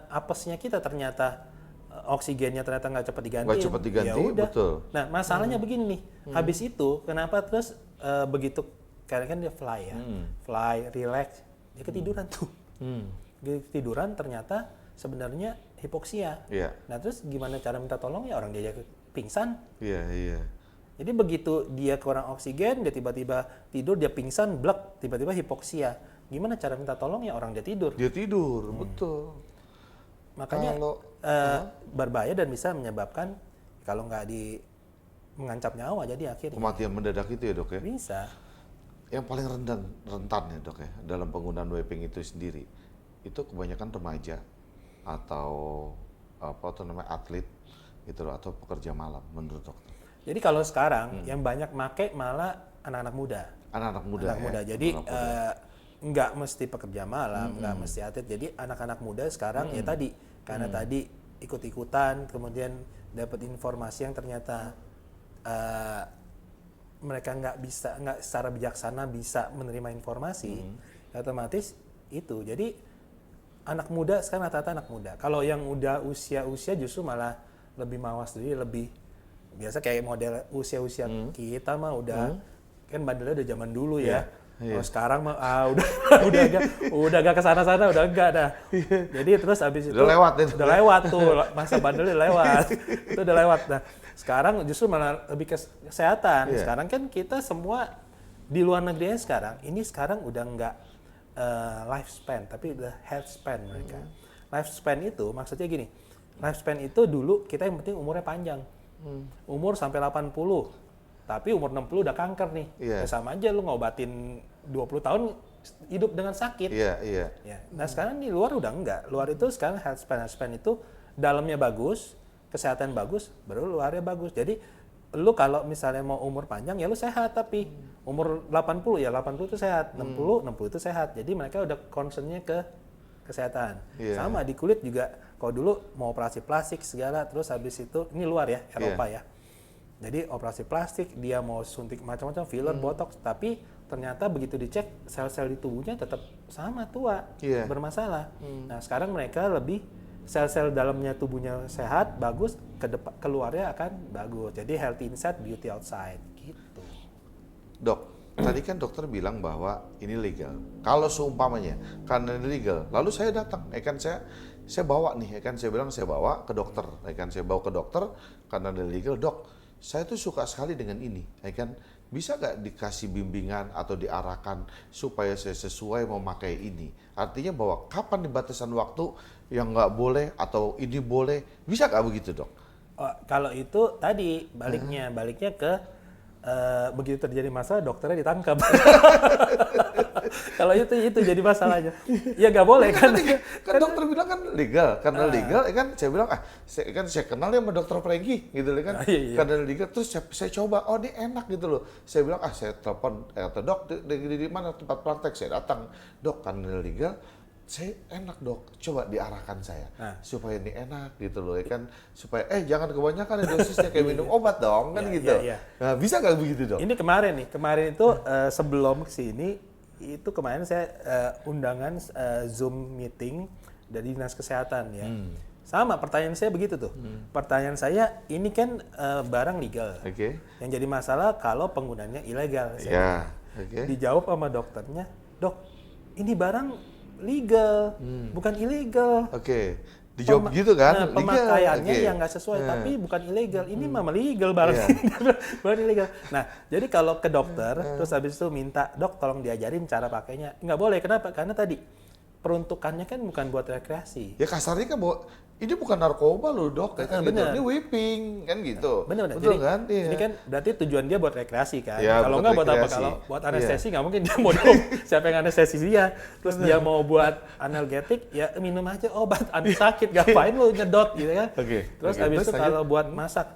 apesnya kita ternyata oksigennya ternyata nggak cepat diganti. Nggak cepat diganti, ya udah. betul. Nah masalahnya begini nih, habis itu kenapa terus begitu karena kan dia fly ya, fly, relax, dia ketiduran tuh. Dia ketiduran ternyata sebenarnya hipoksia. Iya. Nah terus gimana cara minta tolong ya orang dia pingsan. Iya. Jadi begitu dia kurang oksigen, dia tiba-tiba tidur, dia pingsan, blek, tiba-tiba hipoksia. Gimana cara minta tolong ya orang dia tidur. Dia tidur, betul. Makanya Kalau berbahaya dan bisa menyebabkan kalau nggak mengancam nyawa jadi akhirnya kematian mendadak itu ya dok ya. bisa. Yang paling rentan ya dok ya dalam penggunaan vaping itu sendiri, itu kebanyakan remaja atau atlet gitu loh, atau pekerja malam menurut dokter. Jadi kalau sekarang yang banyak make malah anak-anak muda. Anak-anak muda. Anak muda. Jadi nggak mesti pekerja malam, nggak mesti atlet. Jadi anak-anak muda sekarang ya tadi karena tadi ikut-ikutan, kemudian dapat informasi yang ternyata mereka nggak secara bijaksana bisa menerima informasi, otomatis itu. Jadi anak muda sekarang rata-rata anak muda. Kalau yang udah usia-usia justru malah lebih mawas diri, lebih biasa kayak model usia-usia kita mah udah kan bandelnya udah zaman dulu ya. Kalau sekarang mah udah agak kesana-sana udah enggak dah. Jadi terus abis itu udah lewat tuh masa bandelnya lewat. Itu udah lewat. Nah, sekarang justru malah lebih ke kesehatan. Sekarang kan kita semua di luar negeri sekarang udah enggak lifespan tapi udah health span mereka. Lifespan itu maksudnya gini. Lifespan itu dulu kita yang penting umurnya panjang. Umur sampai 80. Tapi umur 60 udah kanker nih. Ya sama aja lu ngobatin 20 tahun hidup dengan sakit. Iya. Nah sekarang di luar udah enggak. Luar itu sekarang health span itu dalamnya bagus, kesehatan bagus, baru luarnya bagus. Jadi lu kalau misalnya mau umur panjang ya lu sehat tapi umur 80 ya 80 itu sehat, 60 itu sehat. Jadi mereka udah concernnya ke kesehatan. Sama di kulit juga. Kalau dulu mau operasi plastik segala, terus habis itu ini luar ya Eropa ya. Jadi operasi plastik, dia mau suntik macam-macam, filler, botox, tapi ternyata begitu dicek sel-sel di tubuhnya tetap sama tua, bermasalah. Nah sekarang mereka lebih sel-sel dalamnya tubuhnya sehat, bagus, keluarnya akan bagus. Jadi healthy inside, beauty outside, gitu. Dok, tadi kan dokter bilang bahwa ini legal. Kalau seumpamanya karena ini legal, lalu saya datang, saya bawa nih, saya bilang saya bawa ke dokter, saya bawa ke dokter karena ini legal, dok. Saya tuh suka sekali dengan ini, bisa nggak dikasih bimbingan atau diarahkan supaya saya sesuai memakai ini? Artinya bahwa kapan di batasan waktu yang nggak boleh atau ini boleh, bisa nggak begitu dok? Kalau itu tadi baliknya ke begitu terjadi masalah dokternya ditangkap. Kalau itu jadi masalahnya. Ya nggak boleh kan dokter bilang kan legal, karena legal saya bilang saya kenal ya sama dokter Pregi gitu kan. Karena legal terus saya coba, oh ini enak gitu loh. Saya bilang saya telepon dok di mana tempat praktek, saya datang, dok karena legal saya enak dok, coba diarahkan saya supaya ini enak gitu loh supaya jangan kebanyakan dosisnya kayak minum obat dong kan gitu. Nah, bisa nggak begitu dok? Ini kemarin itu sebelum kesini itu kemarin saya undangan Zoom meeting dari Dinas Kesehatan ya. Sama pertanyaan saya begitu tuh. Pertanyaan saya ini kan barang legal. Yang jadi masalah kalau penggunanya ilegal. Dijawab sama dokternya, dok ini barang legal, bukan ilegal. Dijawab gitu kan? Pemakaiannya yang nggak sesuai, tapi bukan ilegal. Ini mah legal barang, bukan ilegal. Nah, jadi kalau ke dokter, terus habis itu minta, dok tolong diajarin cara pakainya. Nggak boleh, kenapa? Karena tadi, peruntukannya kan bukan buat rekreasi. Ya kasarnya kan ini bukan narkoba loh dok, ini vaping kan gitu. Bener. Betul Jadi, kan? ini kan berarti tujuan dia buat rekreasi kan. Ya, kalau nggak buat apa? Kalau buat anestesi nggak mungkin dia mau siapa yang anestesi dia. Terus dia mau buat analgetik, ya minum aja obat anti sakit. Ngapain lu nyedot gitu kan? Terus habis itu kalau buat masak,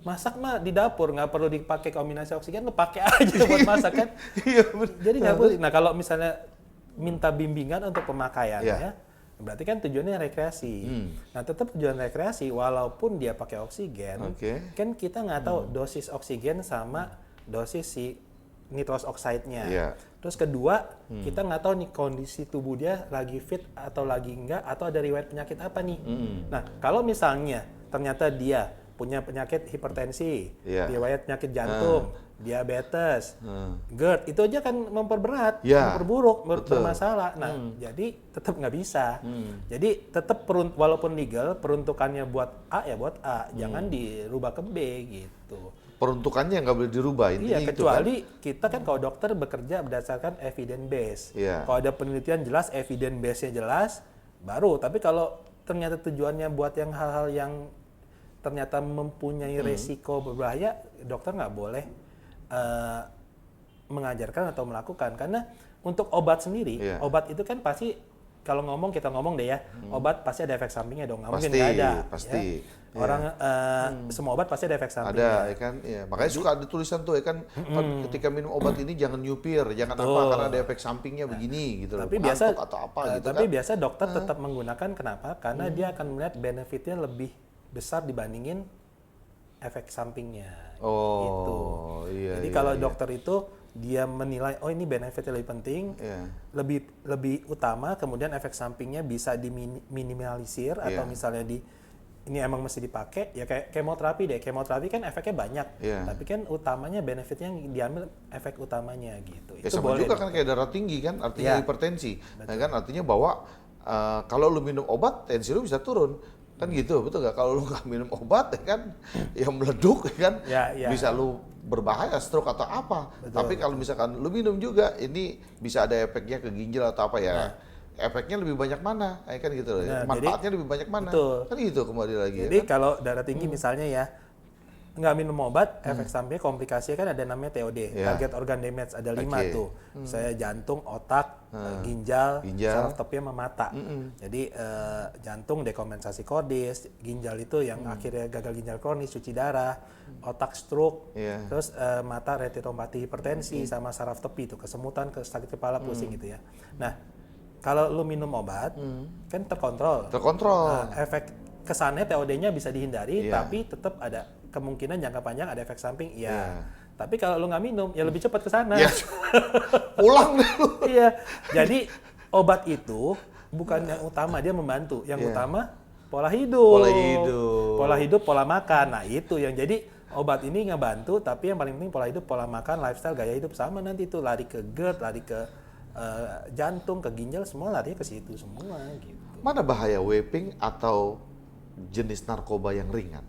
masak mah di dapur nggak perlu dipakai kombinasi oksigen, lu pakai aja buat masak kan. Jadi nggak boleh. Nah kalau misalnya minta bimbingan untuk pemakaiannya, Berarti kan tujuannya rekreasi. Nah, tetap tujuan rekreasi walaupun dia pakai oksigen, kan kita nggak tahu dosis oksigen sama dosis si nitrous oxide-nya. Iya. Terus kedua, kita nggak tahu nih kondisi tubuh dia lagi fit atau lagi enggak, atau ada riwayat penyakit apa nih. Nah, kalau misalnya ternyata dia punya penyakit hipertensi, riwayat penyakit jantung, diabetes, GERD, itu aja kan memperberat, memperburuk, bermasalah. Nah, jadi tetap nggak bisa. Jadi tetap walaupun legal, peruntukannya buat A ya buat A, jangan dirubah ke B gitu. Peruntukannya nggak boleh dirubah, intinya iya, itu kecuali kan? kita kan kalau dokter bekerja berdasarkan evidence base. Iya. Kalau ada penelitian jelas, evidence base-nya jelas, baru. Tapi kalau ternyata tujuannya buat yang hal-hal yang ternyata mempunyai resiko berbahaya, dokter nggak boleh mengajarkan atau melakukan. Karena untuk obat sendiri, obat itu kan pasti, kalau kita ngomong deh ya, obat pasti ada efek sampingnya dong, nggak mungkin nggak ada. Pasti. Ya? Orang semua obat pasti ada efek sampingnya. Ada, ya kan? Ya. Makanya suka ada tulisan tuh, ya kan? Ketika minum obat ini jangan nyupir, jangan apa, karena ada efek sampingnya begini, gitu. Tapi biasa, atau apa, gitu tapi kan? biasa dokter tetap menggunakan, kenapa? Karena dia akan melihat benefitnya lebih besar dibandingin efek sampingnya. Gitu. Iya. Jadi kalau dokter itu dia menilai, oh ini benefitnya lebih penting, lebih utama, kemudian efek sampingnya bisa diminimalisir atau misalnya ini emang mesti dipakai, ya kayak kemoterapi deh. Kemoterapi kan efeknya banyak, tapi kan utamanya benefitnya yang diambil efek utamanya gitu. Ya itu sama boleh juga kan kayak darah tinggi kan, artinya hipertensi. Nah, kan artinya bahwa kalau lu minum obat, tensi lu bisa turun. Kan gitu, betul nggak? Kalau lu nggak minum obat, ya kan, ya meleduk, ya kan, bisa lu berbahaya, stroke atau apa. Tapi kalau misalkan lu minum juga, ini bisa ada efeknya ke ginjal atau apa ya. Efeknya lebih banyak mana, ya kan gitu loh. Manfaatnya lebih banyak mana. Kan gitu kembali lagi. Jadi kalau darah tinggi misalnya ya, nggak minum obat, efek sampingnya komplikasinya kan ada namanya TOD, target organ damage, ada 5 tuh. Saya jantung, otak, ginjal, saraf tepi sama mata. Jadi jantung dekompensasi kordis, ginjal itu yang akhirnya gagal ginjal kronis, cuci darah, otak stroke, terus mata retinopati hipertensi, sama saraf tepi itu kesemutan, sakit kepala, pusing gitu ya. Nah, kalau lu minum obat, kan terkontrol. Nah, efek kesannya TOD-nya bisa dihindari, tapi tetap ada kemungkinan jangka panjang ada efek samping, Tapi kalau lu nggak minum, ya lebih cepat ke sana. Pulang deh lu. Iya. Jadi obat itu bukan yang utama, dia membantu. Yang utama pola hidup. Pola hidup, pola makan. Nah, itu yang jadi obat ini ngebantu, tapi yang paling penting pola hidup, pola makan, lifestyle, gaya hidup sama nanti itu lari ke GERD, lari ke jantung, ke ginjal, semua larinya ke situ semua gitu. Mana bahaya vaping atau jenis narkoba yang ringan?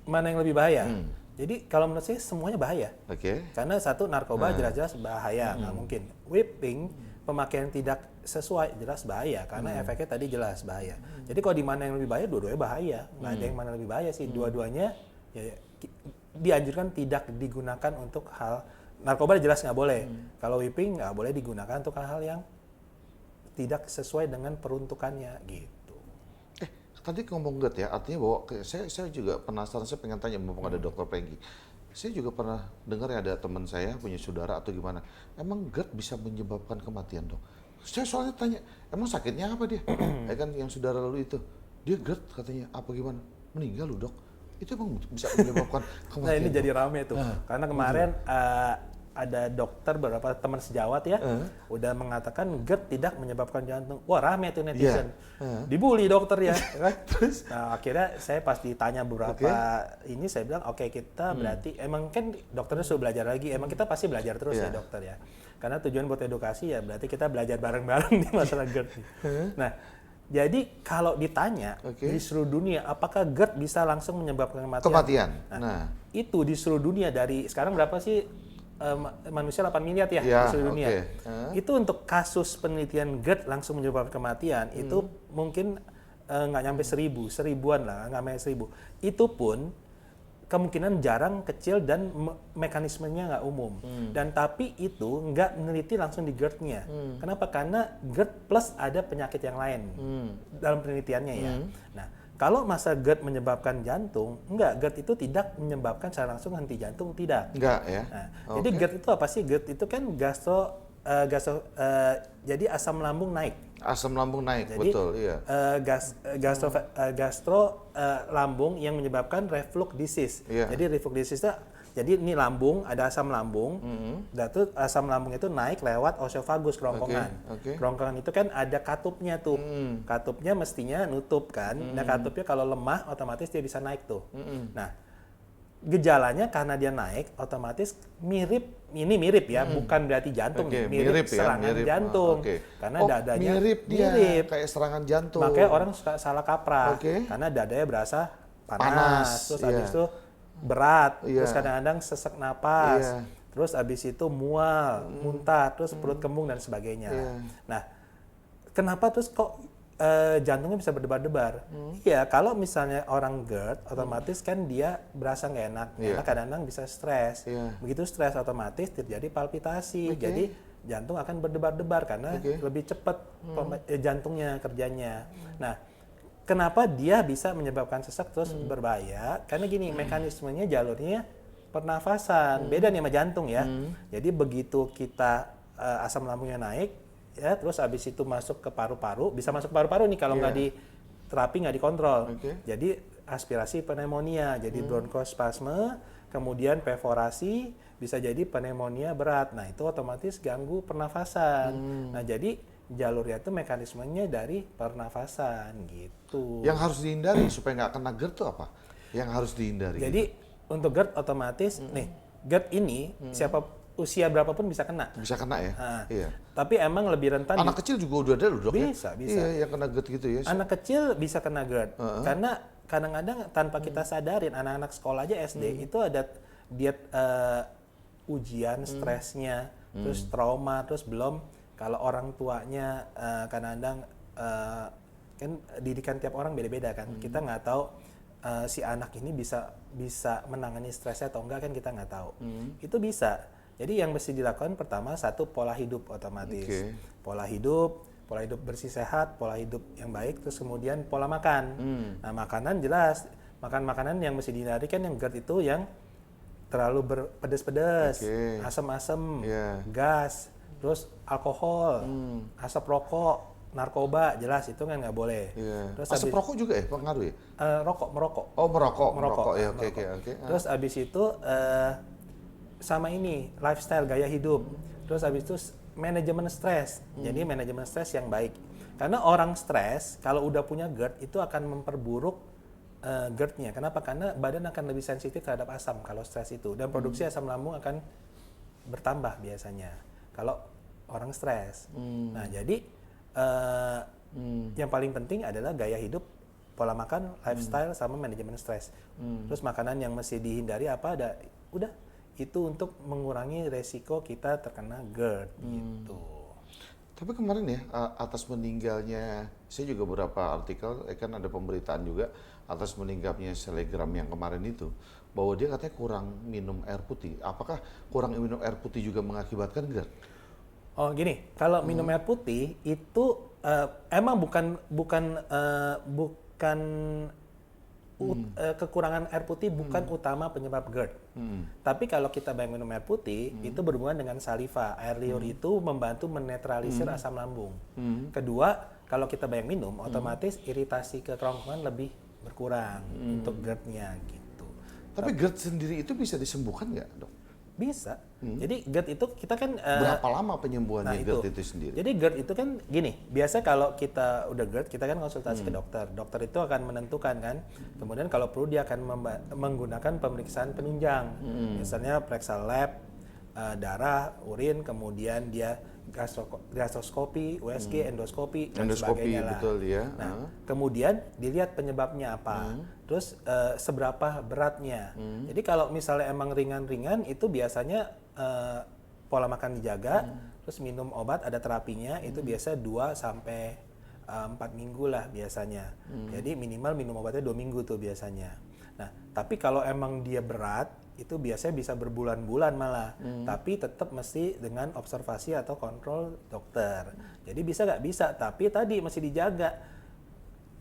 Mana yang lebih bahaya? Jadi kalau menurut saya semuanya bahaya. Karena satu, narkoba jelas-jelas bahaya, nggak mungkin. Vaping, pemakaian tidak sesuai, jelas bahaya. Karena efeknya tadi jelas bahaya. Jadi kalau di mana yang lebih bahaya, dua-duanya bahaya. Nggak ada yang mana lebih bahaya sih. Dua-duanya ya, dianjurkan tidak digunakan untuk hal. Narkoba jelas nggak boleh. Kalau vaping nggak boleh digunakan untuk hal-hal yang tidak sesuai dengan peruntukannya gitu. Tadi ngomong GERD ya, artinya bahwa saya juga penasaran, saya pengen tanya mumpung ada Dokter Peggy. Saya juga pernah dengar ya, ada teman saya punya saudara atau gimana. Emang GERD bisa menyebabkan kematian, Dok? Saya soalnya tanya, emang sakitnya apa dia? Ya kan yang saudara lalu itu, dia GERD katanya, apa gimana? Meninggal loh, Dok. Itu emang bisa menyebabkan kematian. Nah ini Dok? jadi rame tuh, karena kemarin ada dokter, beberapa teman sejawat ya, udah mengatakan GERD tidak menyebabkan jantung. Wah rame tuh netizen, dibully dokter ya. Kan? Terus, nah akhirnya saya pas ditanya beberapa ini, saya bilang oke, kita berarti emang kan dokternya suruh belajar lagi, emang kita pasti belajar terus ya dokter ya. Karena tujuan buat edukasi ya, berarti kita belajar bareng-bareng di masalah GERD. Nah, jadi kalau ditanya di seluruh dunia, apakah GERD bisa langsung menyebabkan kematian? Nah, itu di seluruh dunia, dari sekarang berapa sih manusia 8 miliar ya di seluruh dunia. Itu untuk kasus penelitian GERD langsung menyebabkan kematian, itu mungkin nggak nyampe 1000-an lah, nggak nyampe 1000. Itu pun kemungkinan jarang, kecil, dan mekanismenya nggak umum. Dan tapi itu nggak meneliti langsung di GERD-nya. Kenapa? Karena GERD plus ada penyakit yang lain dalam penelitiannya ya. Nah, kalau masa GERD menyebabkan jantung, enggak, GERD itu tidak menyebabkan secara langsung henti jantung, tidak. Enggak ya. Nah, jadi GERD itu apa sih? GERD itu kan jadi asam lambung naik. Asam lambung naik, Jadi betul, iya. gastro lambung yang menyebabkan reflux disease. Iya. Jadi reflux disease itu, jadi ini lambung, ada asam lambung. Dan tuh asam lambung itu naik lewat esophagus, kerongkongan. Oke. Kerongkongan itu kan ada katupnya tuh. Katupnya mestinya nutup kan. Nah katupnya kalau lemah otomatis dia bisa naik tuh. Nah gejalanya karena dia naik otomatis mirip ya, bukan berarti jantung, Oke, mirip serangan jantung. Karena dadanya mirip kayak serangan jantung. Makanya orang suka salah kaprah. Karena dadanya berasa panas. Terus habis itu berat, terus kadang-kadang sesek napas, terus habis itu mual, muntah, terus perut kembung dan sebagainya. Nah, kenapa terus kok jantungnya bisa berdebar-debar? Iya, kalau misalnya orang GERD, otomatis kan dia berasa nggak enak, kadang-kadang bisa stres. Begitu stres otomatis terjadi palpitasi, jadi jantung akan berdebar-debar karena lebih cepat jantungnya kerjanya. Nah, kenapa dia bisa menyebabkan sesak terus berbahaya? Karena gini, mekanismenya jalurnya pernafasan. Beda nih sama jantung ya. Jadi begitu kita asam lambungnya naik, ya terus habis itu masuk ke paru-paru, bisa masuk ke paru-paru nih kalau nggak di terapi, nggak dikontrol. Jadi aspirasi pneumonia, jadi bronkospasme, kemudian perforasi, bisa jadi pneumonia berat. Nah itu otomatis ganggu pernafasan. Nah jadi jalurnya itu mekanismenya dari pernafasan gitu. Yang harus dihindari supaya nggak kena GERD itu apa? Yang harus dihindari. Jadi untuk GERD otomatis nih, GERD ini siapa usia berapapun bisa kena. Bisa kena ya? Iya. Tapi emang lebih rentan. Anak kecil juga udah ada loh dok ya? Bisa. Iya, yang kena GERD gitu ya. Anak kecil bisa kena GERD. Karena kadang-kadang tanpa kita sadarin, anak-anak sekolah aja SD itu ada diet ujian, stresnya, terus trauma, terus belum kalau orang tuanya kadang-kadang kan didikan tiap orang beda-beda kan. Kita nggak tahu si anak ini bisa menangani stresnya atau enggak, kan kita nggak tahu. Itu bisa. Jadi yang mesti dilakukan pertama, satu pola hidup otomatis. Pola hidup bersih sehat, pola hidup yang baik, terus kemudian pola makan. Nah makanan jelas, makan makanan yang mesti dihindari kan yang GERD itu yang terlalu berpedes-pedes, asam-asam, gas, terus alkohol, asap rokok, narkoba, jelas itu kan nggak boleh. Terus asap rokok juga ya pengaruh ya? Merokok. Oh merokok ya, oke. Terus abis itu sama ini lifestyle, gaya hidup. Terus abis itu manajemen stres. Jadi manajemen stres yang baik. Karena orang stres kalau udah punya GERD itu akan memperburuk GERD-nya. Kenapa? Karena badan akan lebih sensitif terhadap asam kalau stres itu, dan produksi asam lambung akan bertambah biasanya kalau orang stres. Nah, jadi yang paling penting adalah gaya hidup, pola makan, lifestyle, sama manajemen stres. Terus makanan yang mesti dihindari apa? Udah itu untuk mengurangi resiko kita terkena GERD gitu. Tapi kemarin ya atas meninggalnya, saya juga beberapa artikel kan ada pemberitaan juga atas meninggalnya selegram yang kemarin itu, bahwa dia katanya kurang minum air putih. Apakah kurang minum air putih juga mengakibatkan GERD? Oh gini, kalau minum air putih itu emang bukan kekurangan air putih bukan utama penyebab GERD. Tapi kalau kita banyak minum air putih, itu berhubungan dengan saliva. Air liur itu membantu menetralisir asam lambung. Kedua, kalau kita banyak minum, otomatis iritasi ke kerongkongan lebih berkurang untuk GERD-nya gitu. Tapi GERD sendiri itu bisa disembuhkan nggak, dok? Bisa. Jadi GERD itu kita kan berapa lama penyembuhannya GERD itu sendiri? Jadi GERD itu kan gini, biasa kalau kita udah GERD kita kan konsultasi ke dokter. Dokter itu akan menentukan kan. Kemudian kalau perlu dia akan menggunakan pemeriksaan penunjang. Misalnya periksa lab, darah, urin, kemudian dia gastroskopi, USG, endoskopi dan sebagainya lah. Betul ya. Nah, kemudian dilihat penyebabnya apa. Terus seberapa beratnya. Jadi kalau misalnya emang ringan-ringan itu biasanya pola makan dijaga, terus minum obat, ada terapinya, itu biasa 2 sampai 4 minggu lah biasanya. Jadi minimal minum obatnya 2 minggu tuh biasanya. Nah, tapi kalau emang dia berat, itu biasanya bisa berbulan-bulan malah. Tapi tetap mesti dengan observasi atau kontrol dokter. Jadi bisa nggak bisa, tapi tadi mesti dijaga.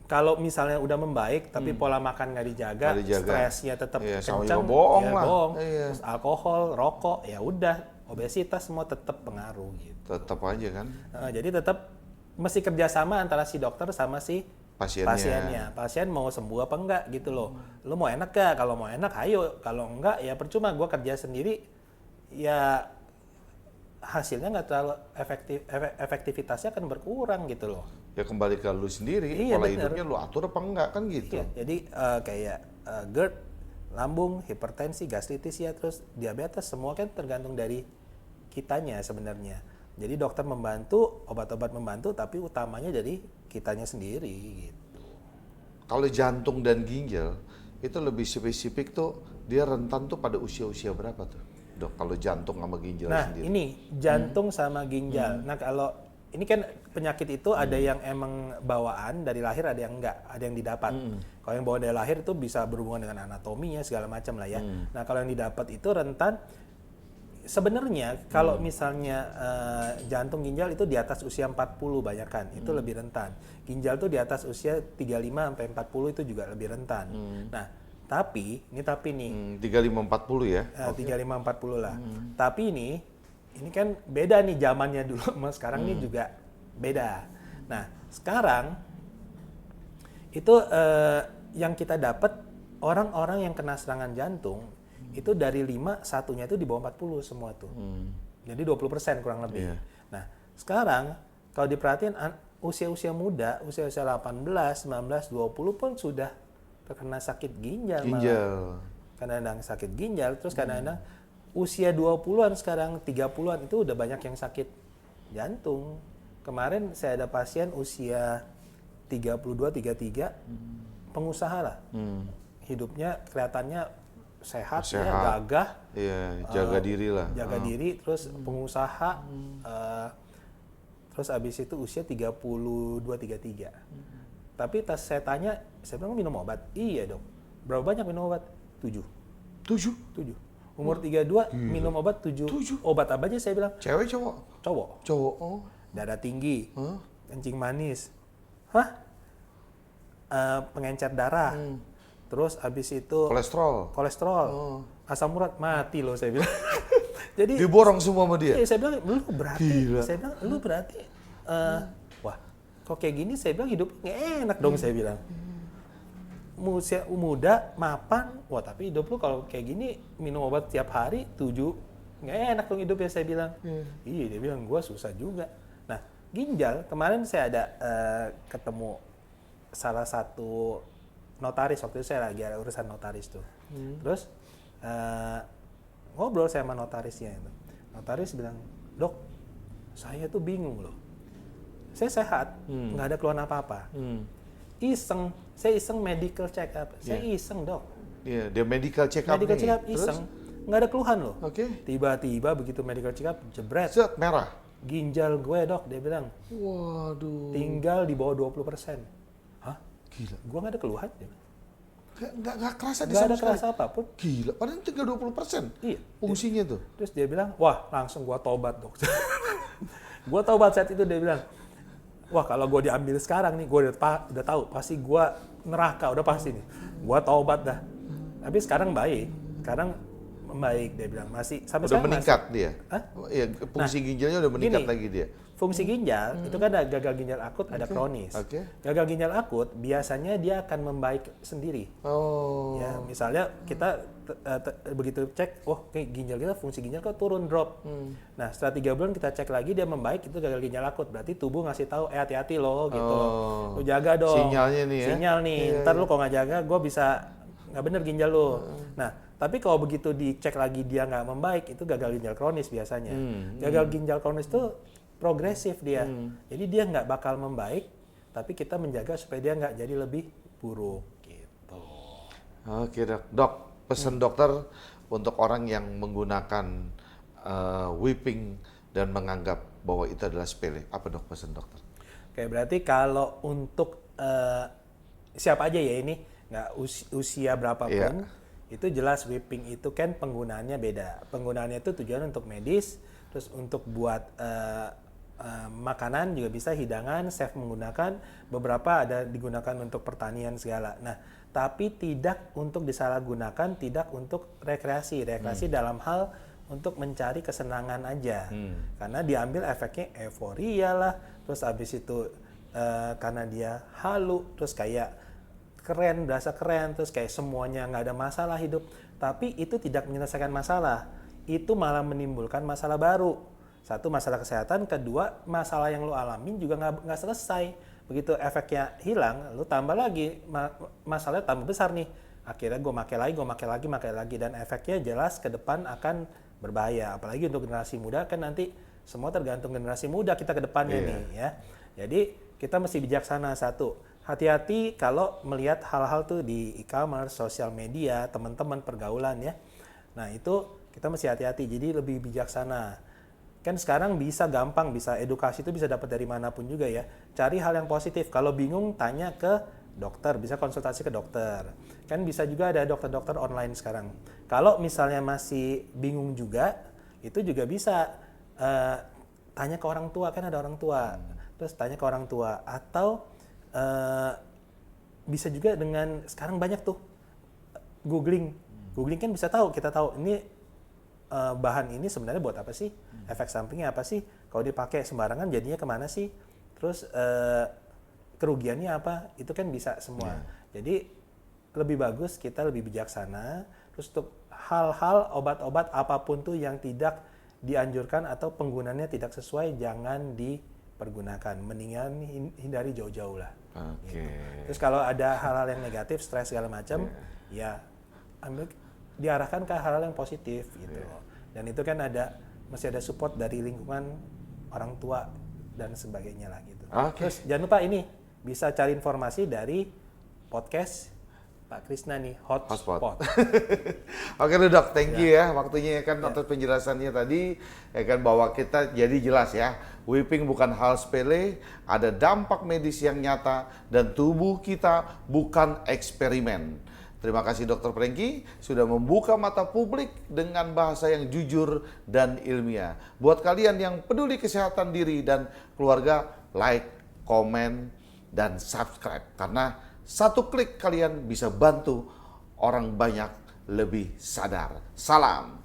Kalau misalnya udah membaik, tapi pola makan nggak dijaga, stresnya tetap kencang, bohong. Terus alkohol, rokok, ya udah, obesitas semua tetap pengaruh gitu. Tetap aja kan. Jadi tetap mesti kerjasama antara si dokter sama si Pasiennya. Pasien mau sembuh apa enggak gitu loh. Lu mau enak gak? Kalau mau enak ayo, kalau enggak ya percuma gua kerja sendiri ya hasilnya nggak terlalu efektivitasnya akan berkurang gitu loh. Ya kembali ke lu sendiri, Iya, pola bener. hidupnya lu atur apa enggak kan gitu. Iya, jadi kayak GERD, lambung, hipertensi, gastritis ya, terus diabetes semua kan tergantung dari kitanya sebenarnya. Jadi dokter membantu, obat-obat membantu, tapi utamanya dari kitanya sendiri gitu. Kalau jantung dan ginjal itu lebih spesifik tuh dia rentan tuh pada usia-usia berapa tuh, Dok? Kalau jantung sama ginjal Nah, sendiri. ini jantung sama ginjal. Nah, kalau ini kan penyakit itu ada yang emang bawaan dari lahir, ada yang enggak, ada yang didapat. Kalau yang bawaan dari lahir itu bisa berhubungan dengan anatominya segala macam lah ya. Nah, kalau yang didapat itu rentan. Sebenarnya kalau misalnya jantung ginjal itu di atas usia 40 banyak kan, itu lebih rentan. Ginjal tuh di atas usia 35 sampai 40 itu juga lebih rentan. Nah, tapi nih 35-40 ya. 35-40 lah. Tapi ini kan beda nih zamannya dulu sama sekarang nih juga beda. Nah, sekarang itu yang kita dapat orang-orang yang kena serangan jantung itu dari 5, satunya itu di bawah 40 semua tuh. Jadi 20% kurang lebih. Iya. Nah, sekarang kalau diperhatiin usia-usia muda, usia-usia 18, 19, 20 pun sudah terkena sakit ginjal. Ginjal. Kadang-kadang sakit ginjal, terus kadang-kadang usia 20-an sekarang 30-an itu udah banyak yang sakit jantung. Kemarin saya ada pasien usia 32, 33, pengusaha lah. Hidupnya kelihatannya sehat, ya, gagah. Iya, jaga diri lah. Jaga diri, terus pengusaha, terus abis itu usia 32, 33. Tapi pas saya tanya, saya bilang minum obat? Iya dok. Berapa banyak minum obat? 7. 7? Umur 32 minum obat 7. Obat apa aja saya bilang? Cewek cowok? Cowok. Cowok. Oh. Darah tinggi, kencing manis. Hah? Pengencer darah. Terus abis itu kolesterol, asam urat, mati loh saya bilang. Jadi diborong semua sama dia. Saya bilang lu berarti, Gila. saya bilang lu berarti, wah kok kayak gini, saya bilang hidup nggak enak dong saya bilang. Usia muda, mapan, wah tapi hidup lu kalau kayak gini minum obat tiap hari 7, nggak enak dong hidupnya saya bilang. Iya dia bilang gua susah juga. Nah ginjal kemarin saya ada ketemu salah satu notaris, waktu itu saya lagi ada urusan notaris tuh. Terus ngobrol saya sama notarisnya itu. Notaris bilang, dok, saya tuh bingung loh. Saya sehat, nggak ada keluhan apa-apa. Saya iseng medical check up. Saya iseng dok. Iya, dia medical check up Medical nih. check up iseng, nggak ada keluhan loh. Oke. Tiba-tiba begitu medical check up, jebret. Set merah. Ginjal gue dok, dia bilang. Waduh. Tinggal di bawah 20%. Hah? Gila. Gue nggak ada keluhan. Nggak kerasa di Nggak ada sama sekali. kerasa apapun. Gila, padahal tinggal 20%. Iya. Fungsinya tuh. Terus dia bilang, wah langsung gua tobat dok. Gua tobat saat itu, dia bilang, wah kalau gua diambil sekarang nih, gua udah tahu pasti gua neraka, udah pasti nih. Gua tobat dah. Tapi sekarang baik, sekarang membaik dia bilang, masih sampai Udah sekarang meningkat masih. dia. Hah? Iya, fungsi ginjalnya udah meningkat gini, lagi dia. Fungsi ginjal itu kan ada gagal ginjal akut, ada kronis. Oke. Gagal ginjal akut biasanya dia akan membaik sendiri. Oh. Ya, misalnya kita begitu cek, oh kayak ginjal kita, fungsi ginjal kok turun, drop. Nah setelah 3 bulan kita cek lagi dia membaik, itu gagal ginjal akut. Berarti tubuh ngasih tahu, hati-hati loh gitu. Lu jaga dong. Sinyalnya nih ya. Sinyal nih. Iya, Ntar lu kalau nggak jaga, gue bisa nggak bener ginjal lu. Nah tapi kalau begitu dicek lagi dia nggak membaik, itu gagal ginjal kronis biasanya. Gagal ginjal kronis itu progresif dia. Jadi dia nggak bakal membaik, tapi kita menjaga supaya dia nggak jadi lebih buruk gitu. Oke dok. Dok, pesan dokter untuk orang yang menggunakan whipping dan menganggap bahwa itu adalah sepele. Apa dok pesan dokter? Oke, berarti kalau untuk siapa aja ya ini, nggak usia berapapun, itu jelas whipping itu kan penggunaannya beda. Penggunaannya itu tujuan untuk medis, terus untuk buat makanan juga bisa, hidangan, chef menggunakan, beberapa ada digunakan untuk pertanian segala. Nah, tapi tidak untuk disalahgunakan, tidak untuk rekreasi dalam hal untuk mencari kesenangan aja. Karena diambil efeknya euforia lah, terus habis itu karena dia halu, terus kayak keren, berasa keren, terus kayak semuanya nggak ada masalah hidup. Tapi itu tidak menyelesaikan masalah, itu malah menimbulkan masalah baru. Satu, masalah kesehatan, kedua, masalah yang lo alamin juga nggak selesai. Begitu efeknya hilang, lo tambah lagi, masalahnya tambah besar nih. Akhirnya gue makai lagi, dan efeknya jelas ke depan akan berbahaya. Apalagi untuk generasi muda, kan nanti semua tergantung generasi muda kita ke depannya nih ya. Jadi kita mesti bijaksana. Satu, hati-hati kalau melihat hal-hal tuh di e-commerce, sosial media, teman-teman, pergaulan ya. Nah itu kita mesti hati-hati, jadi lebih bijaksana. Kan sekarang bisa gampang, bisa edukasi itu bisa dapat dari manapun juga ya. Cari hal yang positif. Kalau bingung tanya ke dokter, bisa konsultasi ke dokter. Kan bisa juga ada dokter-dokter online sekarang. Kalau misalnya masih bingung juga, itu juga bisa tanya ke orang tua, kan ada orang tua. Terus tanya ke orang tua. Atau bisa juga dengan, sekarang banyak tuh, googling. Googling kan bisa tahu, kita tahu ini bahan ini sebenarnya buat apa sih? Efek sampingnya apa sih? Kalau dipakai sembarangan jadinya kemana sih? Terus kerugiannya apa? Itu kan bisa semua. Jadi lebih bagus kita lebih bijaksana. Terus untuk hal-hal obat-obat apapun tuh yang tidak dianjurkan atau penggunaannya tidak sesuai, jangan dipergunakan. Mendingan hindari jauh-jauh lah. Gitu. Terus kalau ada hal-hal yang negatif, stres segala macam, ya diarahkan ke hal-hal yang positif gitu. Dan itu kan masih ada support dari lingkungan, orang tua dan sebagainya lah gitu. Terus jangan lupa ini bisa cari informasi dari podcast Pak Krisna nih, Hotspot. Oke Dok, thank you ya waktunya kan atas penjelasannya tadi ya kan, bahwa kita jadi jelas ya, whipping bukan hal sepele, ada dampak medis yang nyata dan tubuh kita bukan eksperimen. Terima kasih Dr. Prengki sudah membuka mata publik dengan bahasa yang jujur dan ilmiah. Buat kalian yang peduli kesehatan diri dan keluarga, like, komen, dan subscribe. Karena satu klik kalian bisa bantu orang banyak lebih sadar. Salam.